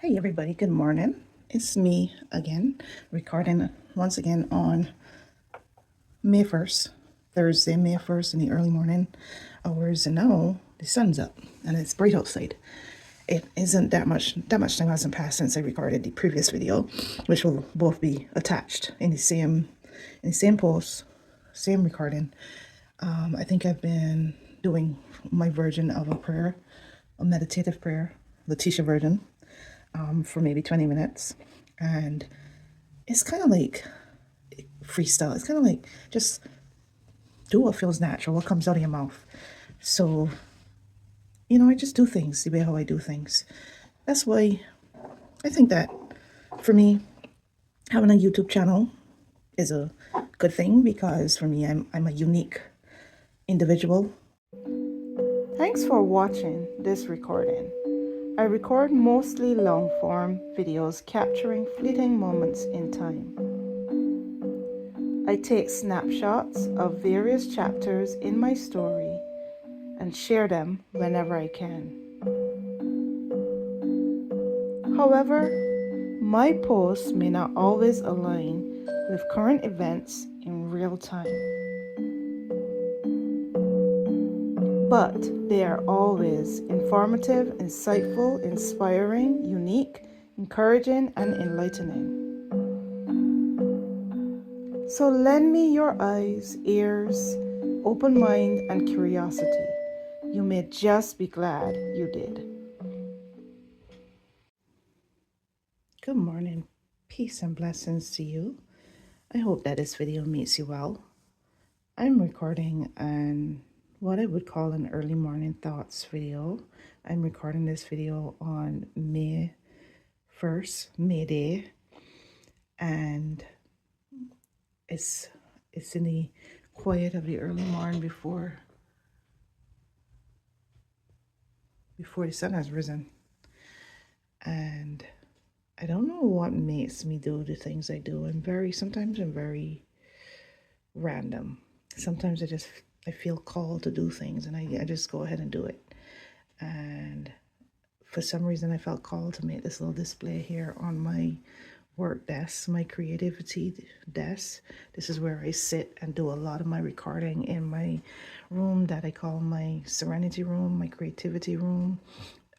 Hey everybody, good morning. It's me again, recording once again on May 1st, Thursday, May 1st in the early morning hours, and now the sun's up and it's bright outside. It isn't that much time hasn't passed since I recorded the previous video, which will both be attached in the same post, same recording. I think I've been doing my version of a prayer, a meditative prayer, Letitia version, for maybe 20 minutes. And it's kind of like freestyle. It's kind of like just do what feels natural, what comes out of your mouth. So, I just do things the way how I do things. That's why I think that for me, having a YouTube channel is a good thing because for me, I'm a unique individual. Thanks for watching this recording. I record mostly long-form videos capturing fleeting moments in time. I take snapshots of various chapters in my story and share them whenever I can. However, my posts may not always align with current events in real time, but they are always informative, insightful, inspiring, unique, encouraging, and enlightening. So lend me your eyes, ears, open mind, and curiosity. You may just be glad you did. Good morning. Peace and blessings to you. I hope that this video meets you well. I'm recording what I would call an early morning thoughts video. I'm recording this video on May 1st, May Day, and it's in the quiet of the early morning before the sun has risen. And I don't know what makes me do the things I do. Sometimes I'm very random. Sometimes I feel called to do things and I just go ahead and do it. And for some reason I felt called to make this little display here on my work desk, my creativity desk. This is where I sit and do a lot of my recording in my room that I call my Serenity Room, my creativity room.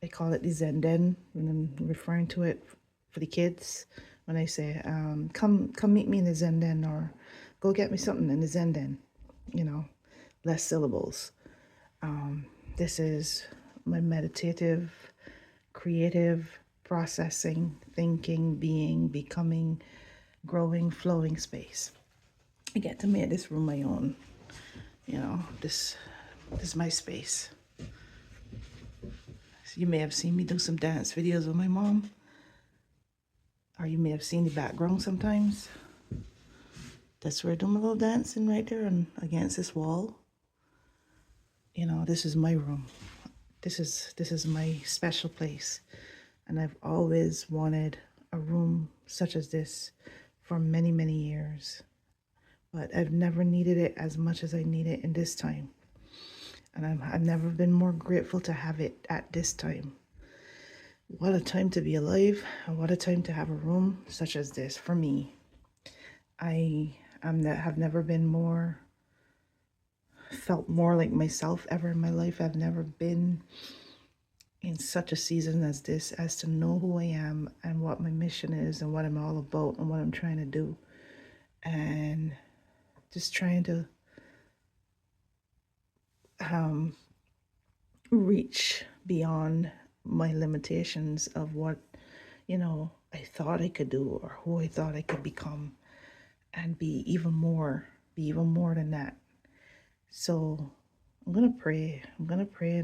I call it the Zen Den when I'm referring to it for the kids. When I say, come meet me in the Zen Den, or go get me something in the Zen Den, less syllables. This is my meditative, creative, processing, thinking, being, becoming, growing, flowing space. I get to make this room my own. This is my space. So you may have seen me do some dance videos with my mom, or you may have seen the background sometimes. That's where I do my little dancing right there and against this wall. This is my room. This is my special place. And I've always wanted a room such as this for many, many years. But I've never needed it as much as I need it in this time. And I've never been more grateful to have it at this time. What a time to be alive, and what a time to have a room such as this for me. Have never felt more like myself ever in my life. I've never been in such a season as this, as to know who I am and what my mission is and what I'm all about and what I'm trying to do. And just trying to reach beyond my limitations of what, I thought I could do or who I thought I could become, and be even more than that. So I'm going to pray and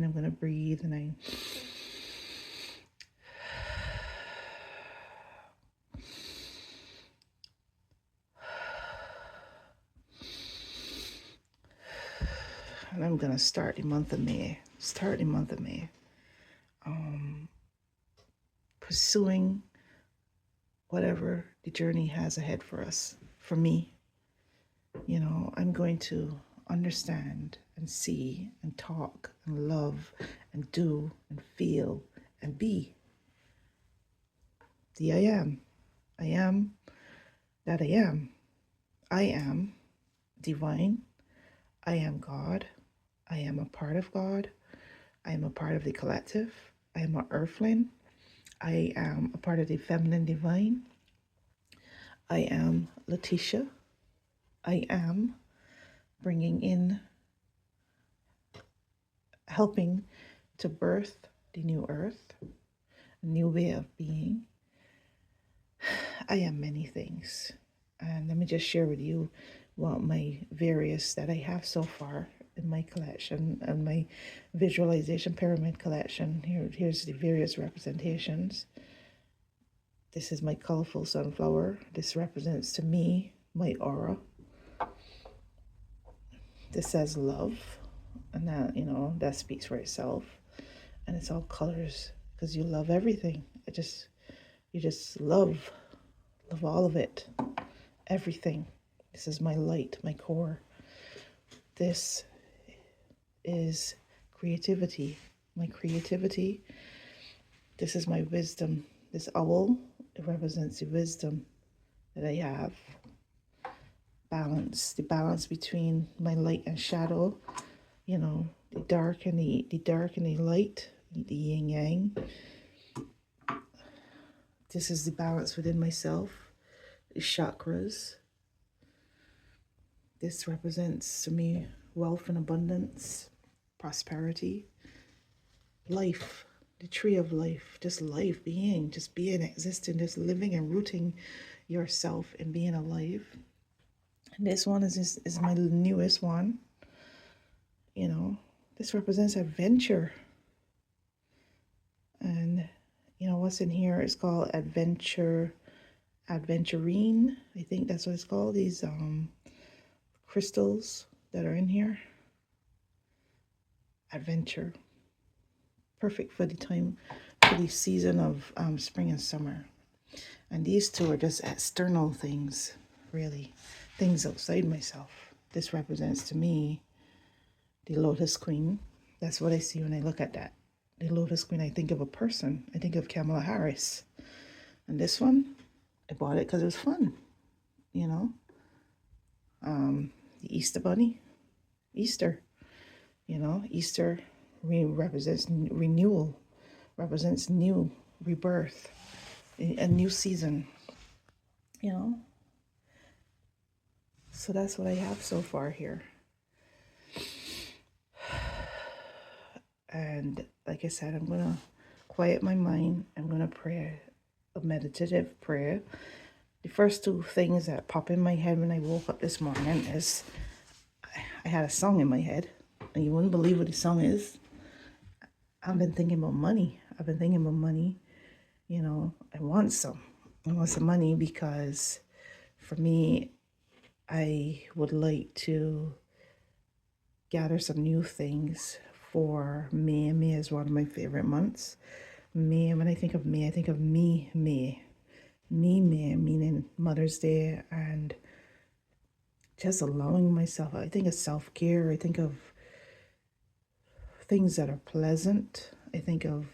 I'm going to breathe, and I'm going to start the month of May. Pursuing whatever the journey has ahead for us. For me, I'm going to understand and see and talk and love and do and feel and be the I am. I am that I am. I am divine. I am God. I am a part of God. I am a part of the collective. I am an earthling. I am a part of the feminine divine. I am Letitia. I am bringing in, helping to birth the new earth, a new way of being. I am many things. And let me just share with you what my various that I have so far in my collection and my visualization pyramid collection. Here's the various representations. This is my colorful sunflower. This represents to me my aura. This says love, and that, that speaks for itself. And it's all colors because you love everything. You just love all of it, everything. This is my light, my core. This is creativity, my creativity. This is my wisdom. This owl, it represents the wisdom that I have. Balance, the balance between my light and shadow, the dark and the light, the yin yang. This is the balance within myself, the chakras. This represents to me wealth and abundance, prosperity, life, the tree of life, just life, just being, existing, just living and rooting yourself and being alive. And this one is my newest one. This represents adventure. And what's in here is called adventurine. I think that's what it's called. These crystals that are in here. Adventure. Perfect for the season of spring and summer. And these two are just external things, really. Things outside myself. This represents to me the Lotus Queen. That's what I see when I look at that. The Lotus Queen, I think of a person. I think of Kamala Harris. And this one, I bought it because it was fun, The Easter Bunny, Easter, Easter represents renewal, represents new rebirth, a new season, So that's what I have so far here. And like I said, I'm going to quiet my mind. I'm going to pray a meditative prayer. The first two things that pop in my head when I woke up this morning is I had a song in my head, and you wouldn't believe what the song is. I've been thinking about money. I want some. I want some money because for me, I would like to gather some new things for May. May is one of my favorite months. May, when I think of May, I think of me, meaning Mother's Day, and just allowing myself. I think of self-care. I think of things that are pleasant. I think of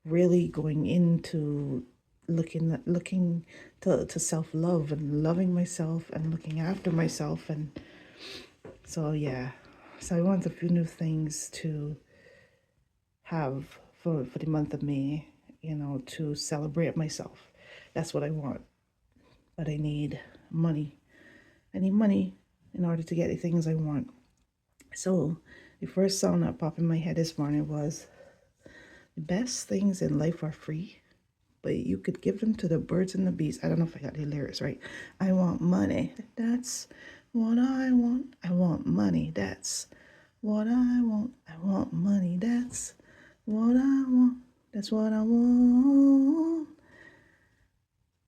really going into looking to self-love and loving myself and looking after myself. And so I want a few new things to have for the month of May, to celebrate myself. That's what I want. But I need money. I need money in order to get the things I want. So the first song that popped in my head this morning was, the best things in life are free, but you could give them to the birds and the bees. I don't know if I got the lyrics right. I want money. That's what I want. I want money. That's what I want. I want money. That's what I want. That's what I want.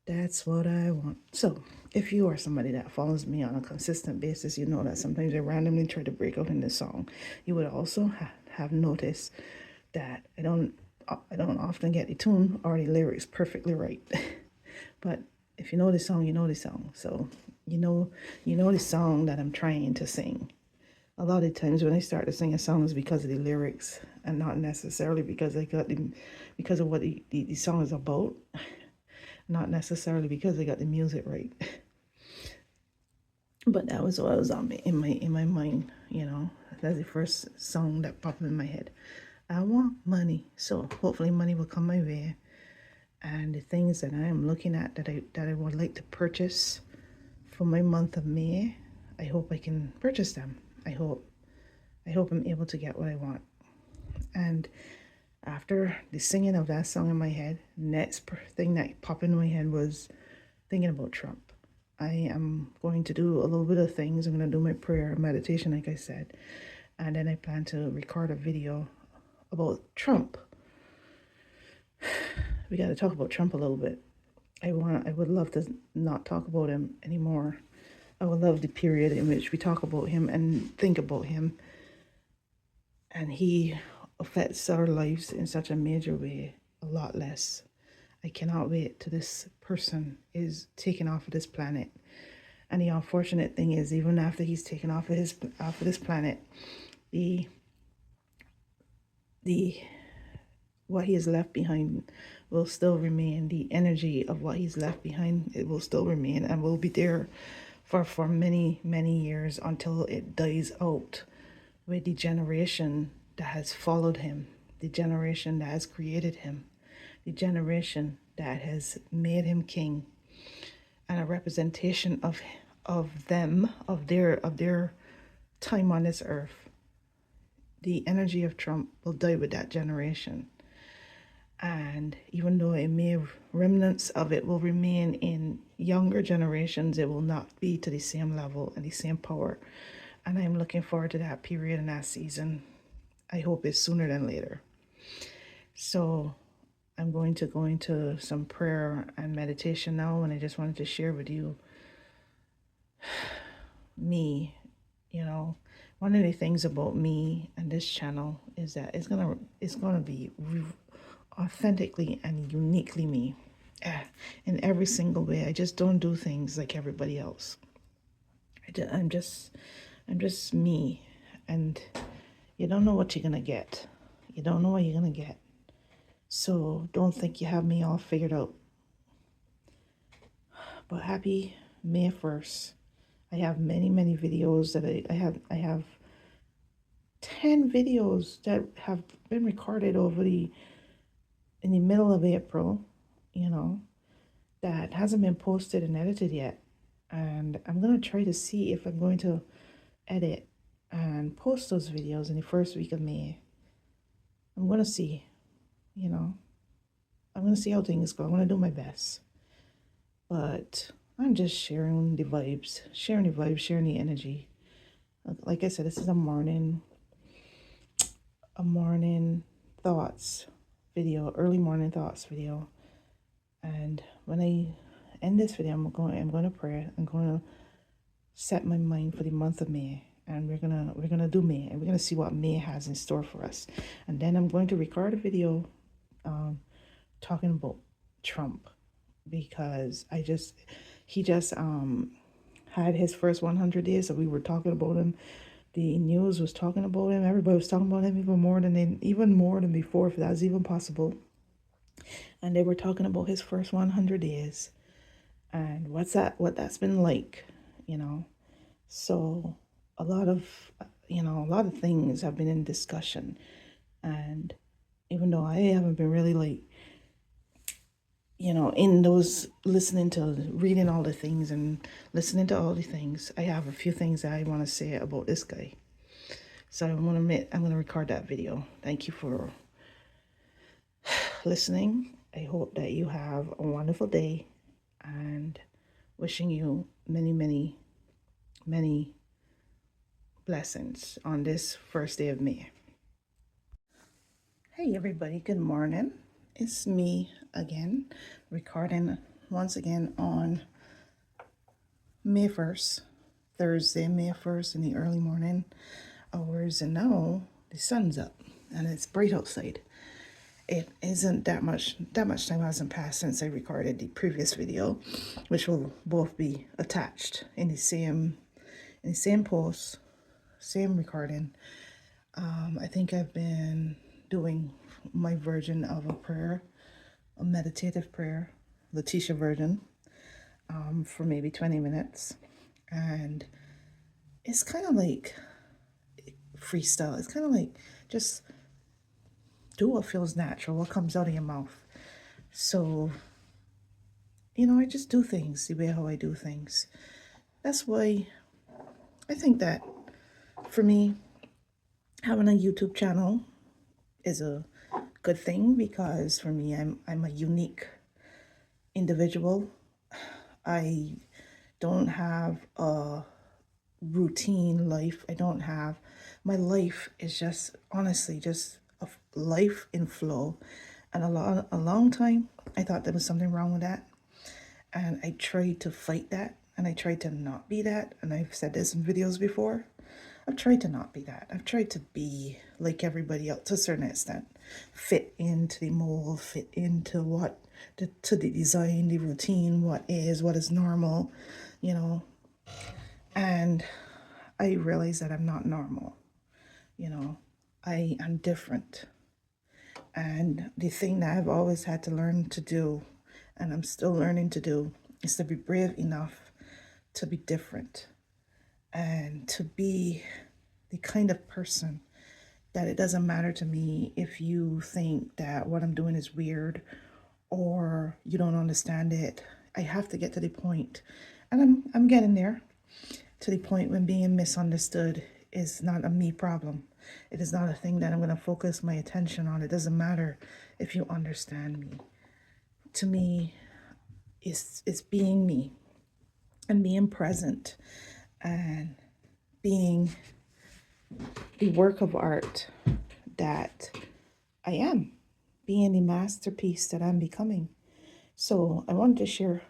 That's what I want. So if you are somebody that follows me on a consistent basis, you know that sometimes I randomly try to break out in this song. You would also have noticed that I don't often get the tune or the lyrics perfectly right. But if you know the song, you know the song. So you know the song that I'm trying to sing. A lot of times when I start to sing a song is because of the lyrics and not necessarily because of what the song is about. Not necessarily because I got the music right, but that was what was on me in my mind. That's the first song that popped in my head. I want money, so hopefully money will come my way. And the things that I am looking at that I would like to purchase for my month of May, I hope I can purchase them. I hope I'm able to get what I want. And after the singing of that song in my head, next thing that popped in my head was thinking about Trump. I am going to do a little bit of things. I'm going to do my prayer, meditation, like I said, and then I plan to record a video about Trump. We got to talk about Trump a little bit. I would love to not talk about him anymore. I would love the period in which we talk about him and think about him, and he affects our lives in such a major way, a lot less. I cannot wait till this person is taken off of this planet. And the unfortunate thing is, even after he's taken off of this planet, the what he has left behind will still remain. The energy of what he's left behind, it will still remain and will be there for many, many years until it dies out with the generation that has followed him, the generation that has created him, the generation that has made him king, and a representation of them, of their time on this earth. The energy of Trump will die with that generation. And even though remnants of it will remain in younger generations, it will not be to the same level and the same power. And I'm looking forward to that period and that season. I hope it's sooner than later. So I'm going to go into some prayer and meditation now, and I just wanted to share with you me. One of the things about me and this channel is that it's gonna be authentically and uniquely me, in every single way. I just don't do things like everybody else. I'm just me, and you don't know what you're gonna get. You don't know what you're gonna get. So don't think you have me all figured out. But happy May 1st. I have many, many videos that I have 10 videos that have been recorded in the middle of April, that hasn't been posted and edited yet. And I'm going to try to see if I'm going to edit and post those videos in the first week of May. I'm going to see, I'm going to see how things go. I'm going to do my best. But I'm just sharing the vibes, sharing the energy. Like I said, this is a morning thoughts video, early morning thoughts video. And when I end this video, I'm going to pray. I'm going to set my mind for the month of May, and we're gonna do May, and we're gonna see what May has in store for us. And then I'm going to record a video talking about Trump, because he just had his first 100 days, so we were talking about him. The news was talking about him. Everybody was talking about him even more than before, if that's even possible. And they were talking about his first 100 days and what that's been like, So a lot of things have been in discussion. And even though I haven't been really in those reading all the things and listening to all the things, I have a few things that I want to say about this guy. So I'm going to record that video. Thank you for listening. I hope that you have a wonderful day, and wishing you many, many, many blessings on this first day of May. Hey everybody, good morning. It's me again, recording once again on May 1st, Thursday, May 1st in the early morning hours, and now the sun's up and it's bright outside. It isn't that much time hasn't passed since I recorded the previous video, which will both be attached in the same post, same recording. I think I've been doing my version of a prayer, a meditative prayer, Letitia version for maybe 20 minutes. And it's kind of like freestyle. It's kind of like just do what feels natural, what comes out of your mouth. So, I just do things the way how I do things. That's why I think that for me, having a YouTube channel is a good thing, because for me, I'm a unique individual. I don't have a routine life. I don't have, my life is just honestly just a life in flow. And a long time I thought there was something wrong with that, and I tried to fight that, and I tried to not be that. And I've said this in videos before. I've tried to not be that. I've tried to be like everybody else to a certain extent, fit into the mold, fit into to the design, the routine, what is normal, you know. And I realize that I'm not normal, you know. I am different. And the thing that I've always had to learn to do, and I'm still learning to do, is to be brave enough to be different, and to be the kind of person that it doesn't matter to me if you think that what I'm doing is weird or you don't understand it. I have to get to the point, and I'm getting there, to the point when being misunderstood is not a me problem. It is not a thing that I'm going to focus my attention on. It doesn't matter if you understand me. To me, it's being me, and being present, and being the work of art that I am, being the masterpiece that I'm becoming. So I wanted to share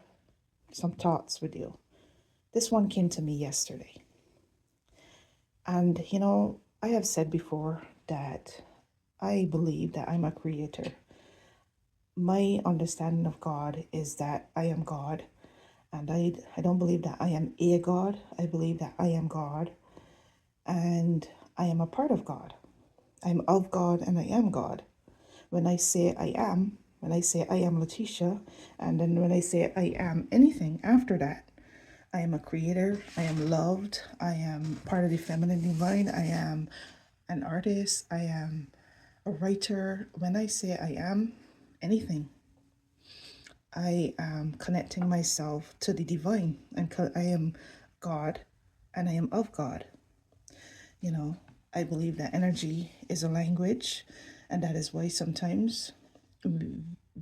some thoughts with you. This one came to me yesterday. And, I have said before that I believe that I'm a creator. My understanding of God is that I am God. And I don't believe that I am a God. I believe that I am God. And I am a part of God. I'm of God and I am God. When I say I am Letitia, and then when I say I am anything after that, I am a creator, I am loved, I am part of the feminine divine, I am an artist, I am a writer. When I say I am anything, I am connecting myself to the divine, and I am God and I am of God. I believe that energy is a language, and that is why sometimes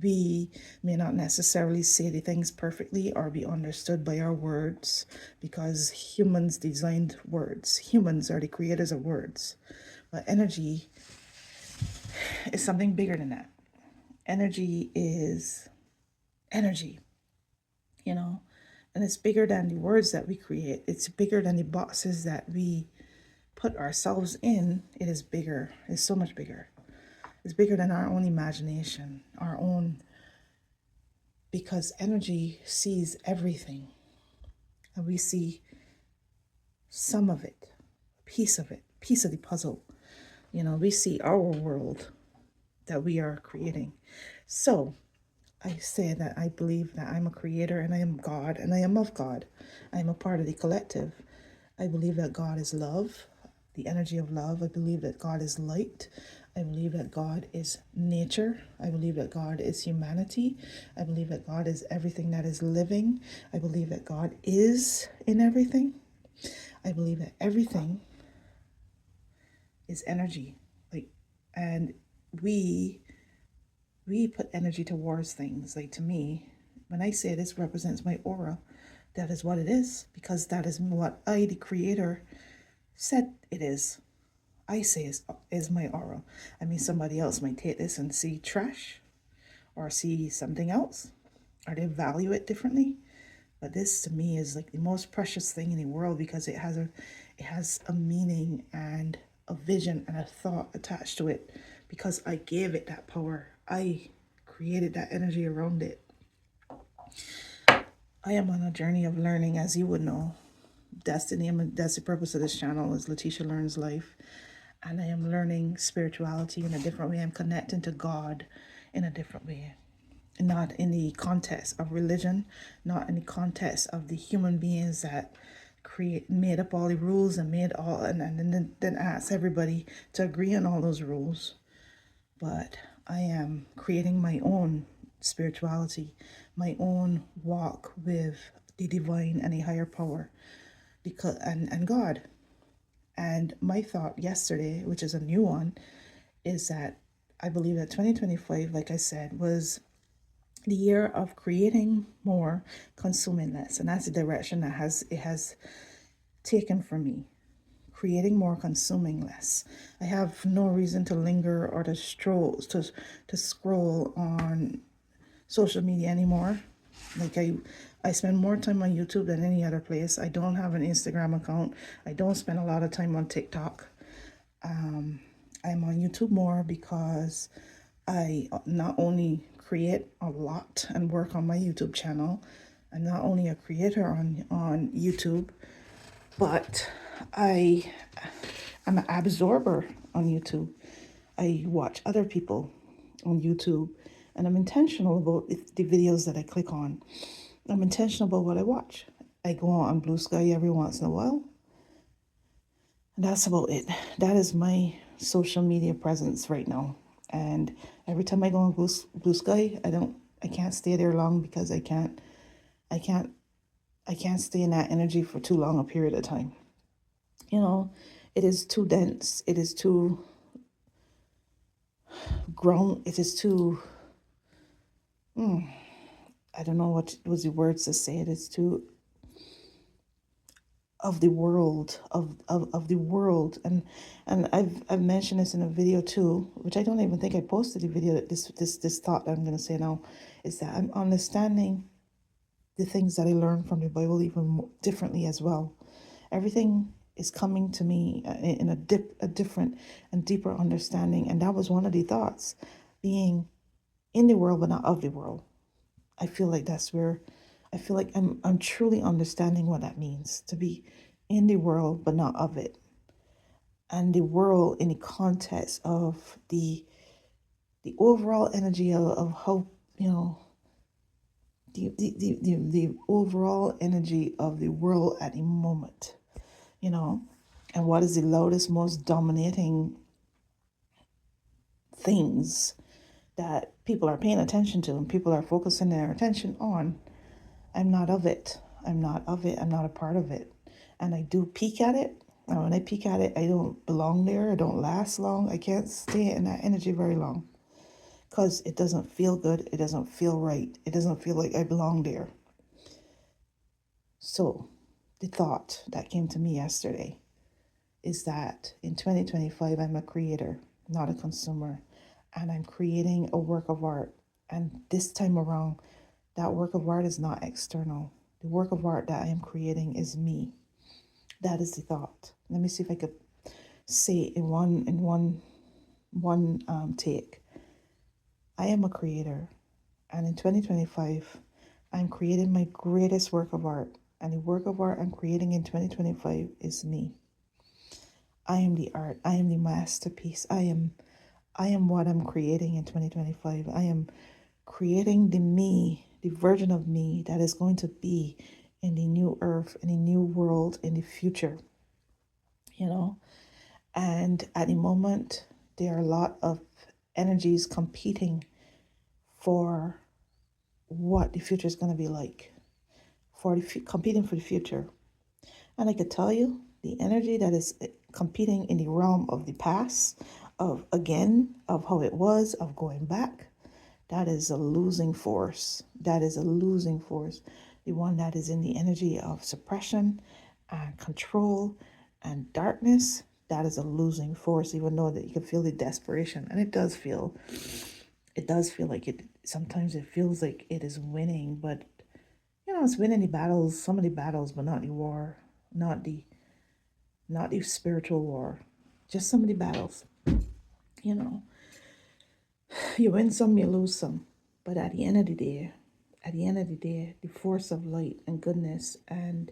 we may not necessarily say the things perfectly or be understood by our words, because humans designed words. Humans are the creators of words. But energy is something bigger than that. Energy is energy, and it's bigger than the words that we create. It's bigger than the boxes that we put ourselves in. It is bigger. It's so much bigger. It's bigger than our own imagination, because energy sees everything, and we see some of it, piece of it, piece of the puzzle. We see our world that we are creating. So I say that I believe that I'm a creator and I am God and I am of God. I am a part of the collective. I believe that God is love, the energy of love. I believe that God is light. I believe that God is nature. I believe that God is humanity. I believe that God is everything that is living. I believe that God is in everything. I believe that everything is energy. And we put energy towards things. Like, to me, when I say this represents my aura, that is what it is, because that is what I, the creator, said it is. I say is my aura. I mean, somebody else might take this and see trash or see something else, or they value it differently. But this to me is like the most precious thing in the world, because it has a meaning and a vision and a thought attached to it, because I gave it that power. I created that energy around it. I am on a journey of learning, as you would know. That's the purpose of this channel, is Letitia Learns Life. And I am learning spirituality in a different way. I'm connecting to God in a different way. not in the context of religion, not in the context of the human beings that made up all the rules and made all and then asked everybody to agree on all those rules. But I am creating my own spirituality, my own walk with the divine and a higher power, because and God. And my thought yesterday, which is a new one, is that I believe that 2025, like I said, was the year of creating more, consuming less. And that's the direction that it has taken for me. Creating more, consuming less. I have no reason to linger or to scroll on social media anymore. Like I spend more time on YouTube than any other place. I don't have an Instagram account. I don't spend a lot of time on TikTok. I'm on YouTube more because I not only create a lot and work on my YouTube channel, I'm not only a creator on YouTube, but I am an absorber on YouTube. I watch other people on YouTube, and I'm intentional about the videos that I click on. I'm intentional about what I watch. I go on Blue Sky every once in a while, and that's about it. That is my social media presence right now. And every time I go on Blue Sky, I can't stay there long because I can't, I can't stay in that energy for too long a period of time. You know, it is too dense. It is too grown. It is too, I don't know what was the words to say it. It's too of the world, of the world. And I've mentioned this in a video too, which I don't even think I posted the video. This thought that I'm going to say now is that I'm understanding the things that I learned from the Bible even differently as well. Everything is coming to me in a different and deeper understanding. And that was one of the thoughts, being in the world but not of the world. I feel like that's where I feel like I'm truly understanding what that means to be in the world but not of it. And the world in the context of the overall energy of how, the overall energy of the world at the moment, and what is the loudest, most dominating things that people are paying attention to and people are focusing their attention on. I'm not of it. I'm not of it. I'm not a part of it. And I do peek at it. And when I peek at it, I don't belong there. I don't last long. I can't stay in that energy very long because it doesn't feel good. It doesn't feel right. It doesn't feel like I belong there. So the thought that came to me yesterday is that in 2025, I'm a creator, not a consumer. And I'm creating a work of art. And this time around, that work of art is not external. The work of art that I am creating is me. That is the thought. Let me see if I could say it in one take. I am a creator, and in 2025, I'm creating my greatest work of art. And the work of art I'm creating in 2025 is me. I am the art. I am the masterpiece. I am what I'm creating in 2025. I am creating the version of me that is going to be in the new earth, in the new world, in the future, And at the moment, there are a lot of energies competing for what the future is going to be like, competing for the future. And I could tell you, the energy that is competing in the realm of the past, of how it was, of going back, that is a losing force. That is a losing force. The one that is in the energy of suppression and control and darkness, that is a losing force, even though that you can feel the desperation. And it does feel like it. Sometimes it feels like it is winning, but it's winning the battles, some of the battles, but not the war, not the spiritual war, just some of the battles. You win some, you lose some. But at the end of the day, the force of light and goodness and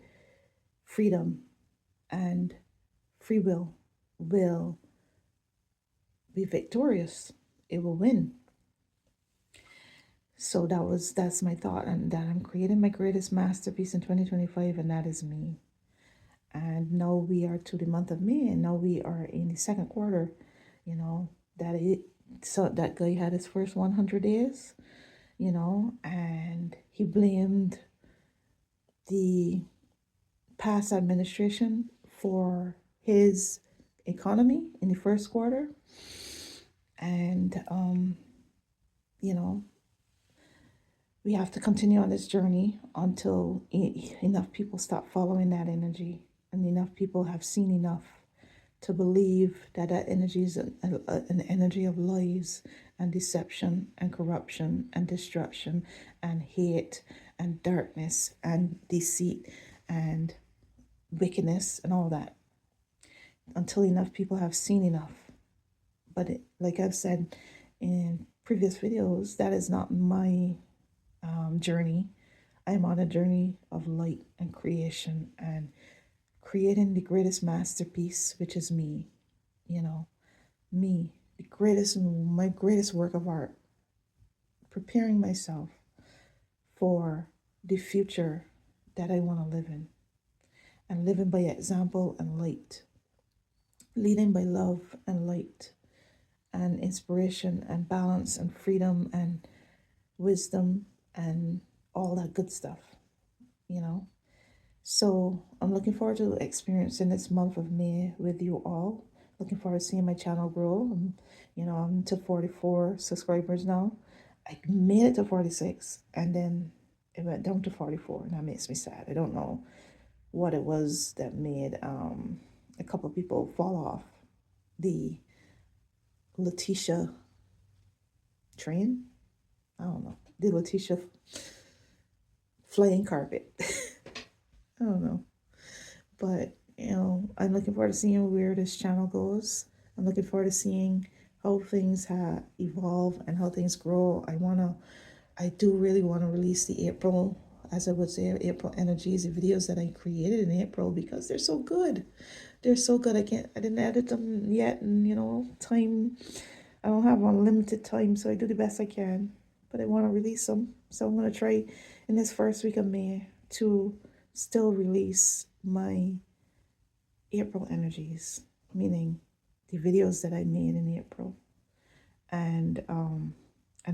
freedom and free will be victorious. It will win. So that's my thought, and that I'm creating my greatest masterpiece in 2025, and that is me. And now we are to the month of May, and now we are in the second quarter. You know that it. So that guy had his first 100 days. And he blamed the past administration for his economy in the first quarter. And, you know, we have to continue on this journey until enough people stop following that energy, and enough people have seen enough to believe that that energy is an energy of lies and deception and corruption and destruction and hate and darkness and deceit and wickedness and all that, until enough people have seen enough. But like I've said in previous videos, that is not my journey. I am on a journey of light and creation and creating the greatest masterpiece, which is me. You know, me, my greatest work of art, preparing myself for the future that I want to live in, and living by example and light, leading by love and light and inspiration and balance and freedom and wisdom and all that good stuff, you know. So I'm looking forward to experiencing this month of May with you all. Looking forward to seeing my channel grow. I'm to 44 subscribers now. I made it to 46, and then it went down to 44, and that makes me sad. I don't know what it was that made a couple of people fall off the Letitia train. I don't know. The Letitia flying carpet. I don't know. But, I'm looking forward to seeing where this channel goes. I'm looking forward to seeing how things evolve and how things grow. I do really want to release the April, as I would say, April energies, the videos that I created in April, because they're so good. They're so good. I didn't edit them yet, and time. I don't have unlimited time, so I do the best I can. But I want to release them, so I'm gonna try in this first week of May to still release my April energies, meaning the videos that I made in April, and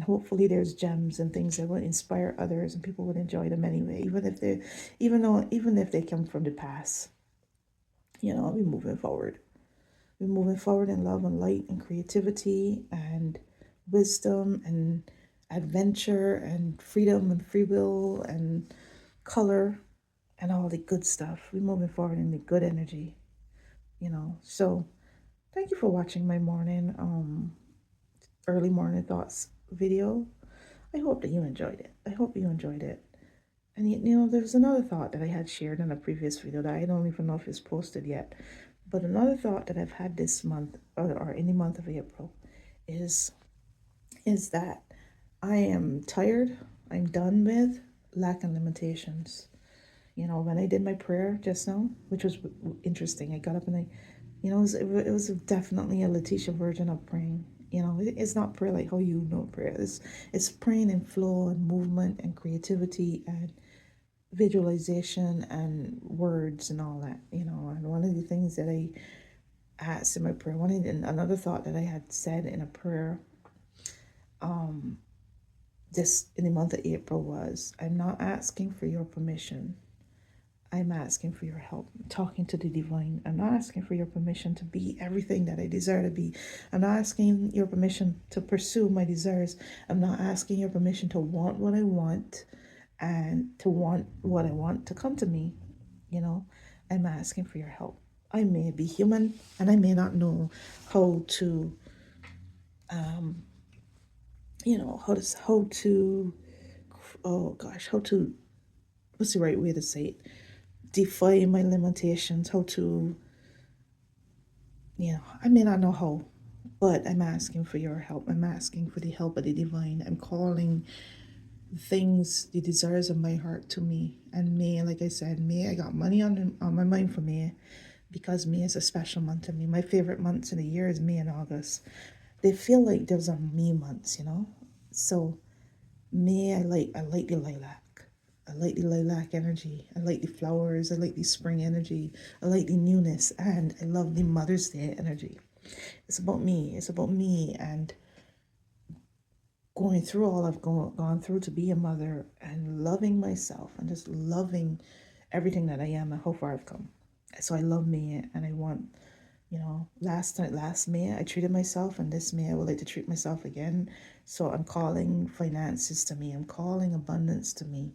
hopefully there's gems and things that will inspire others, and people would enjoy them anyway, even if they come from the past. I'll be moving forward. We're moving forward in love and light and creativity and wisdom and adventure and freedom and free will and color and all the good stuff. We're moving forward in the good energy. So thank you for watching my early morning thoughts video. I hope that you enjoyed it. I hope you enjoyed it. And there's another thought that I had shared in a previous video that I don't even know if it's posted yet. But another thought that I've had this month, or in the month of April, is that I am tired. I'm done with lack and limitations. When I did my prayer just now, which was interesting, I got up and it was definitely a Letitia version of praying. It's not prayer like how you know prayer. It's praying in flow and movement and creativity and visualization and words and all that. And one of the things that I asked in my prayer, another thought that I had said in a prayer, this in the month of April was, I'm not asking for your permission. I'm asking for your help. I'm talking to the divine. I'm not asking for your permission to be everything that I desire to be. I'm not asking your permission to pursue my desires. I'm not asking your permission to want what I want and to want what I want to come to me. I'm asking for your help. I may be human and I may not know how to, how to, oh gosh, what's the right way to say it? Defy my limitations, how to, I may not know how, but I'm asking for your help. I'm asking for the help of the divine. I'm calling things, the desires of my heart to me. And May, like I said, May, I got money on my mind for May, because May is a special month to me. My favorite months in the year is May and August. They feel like those are me months, So Me, I like the lilac. I like the lilac energy. I like the flowers. I like the spring energy. I like the newness, and I love the Mother's Day energy. It's about me. It's about me and going through all I've gone through to be a mother and loving myself and just loving everything that I am and how far I've come. So I love me, and I want, last May I treated myself, and this May I would like to treat myself again. So I'm calling finances to me. I'm calling abundance to me.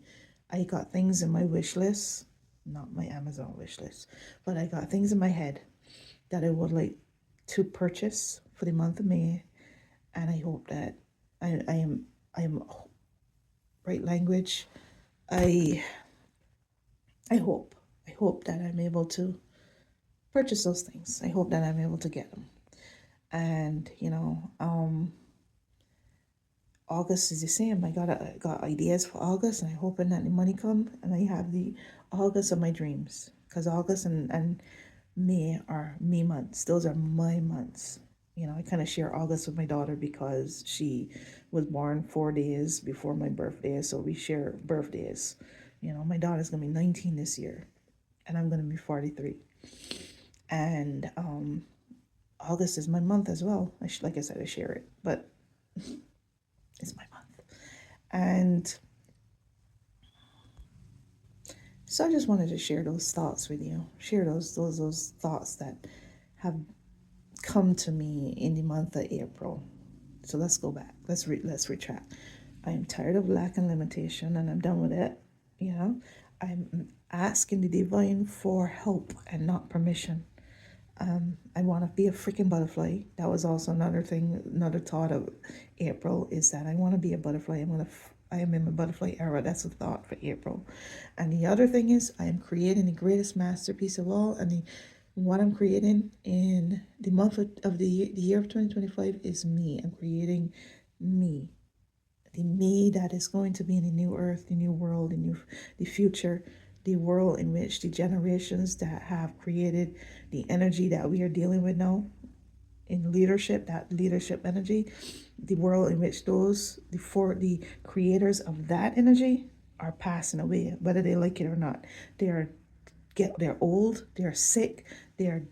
I got things in my wish list, not my Amazon wish list, but I got things in my head that I would like to purchase for the month of May, and I hope that I am right language. I I hope that I'm able to purchase those things. I hope that I'm able to get them. And August is the same. I got ideas for August, and I'm hoping that the money come, and I have the August of my dreams. Because August and May are me months. Those are my months. I kind of share August with my daughter because she was born 4 days before my birthday, so we share birthdays. My daughter's gonna be 19 this year, and I'm gonna be 43. And August is my month as well. Like I said, I share it, but it's my month. And so I just wanted to share those thoughts with you. Share those thoughts that have come to me in the month of April. So let's go back. Let's retract. I am tired of lack and limitation, and I'm done with it. I'm asking the divine for help and not permission. I want to be a freaking butterfly. That was also another thing, another thought of April, is that I want to be a butterfly. I am in my butterfly era. That's a thought for April. And the other thing is, I am creating the greatest masterpiece of all. And what I'm creating in the month of the year of 2025 is me. I'm creating me. The me that is going to be in the new earth, the new world, the future, the world in which the generations that have created the energy that we are dealing with now in leadership, that leadership energy, the world in which the creators of that energy are passing away, whether they like it or not. They're old, they're sick, they're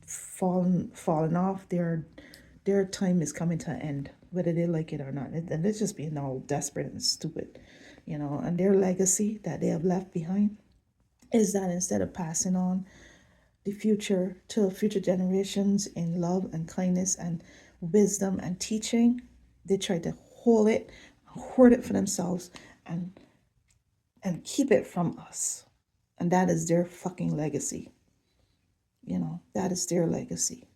falling off, their time is coming to an end, whether they like it or not. And it's just being all desperate and stupid, and their legacy that they have left behind is that instead of passing on the future to future generations in love and kindness and wisdom and teaching, they try to hoard it for themselves, and keep it from us. And that is their fucking legacy. That is their legacy.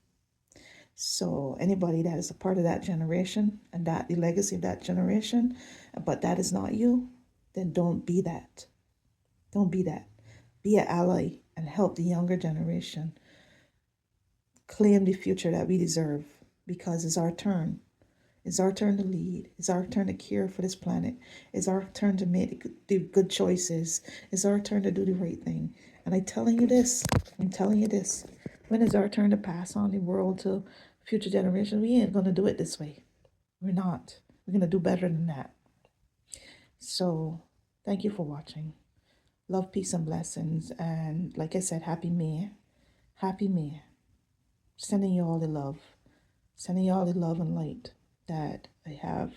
So anybody that is a part of that generation, and that the legacy of that generation, but that is not you, then don't be that. Don't be that. Be an ally and help the younger generation claim the future that we deserve, because it's our turn. It's our turn to lead. It's our turn to care for this planet. It's our turn to make the good choices. It's our turn to do the right thing. And I'm telling you this. When it's our turn to pass on the world to future generations, we ain't going to do it this way. We're not. We're going to do better than that. So thank you for watching. Love, peace, and blessings. And like I said, happy May. Happy May. Sending you all the love. Sending you all the love and light that I have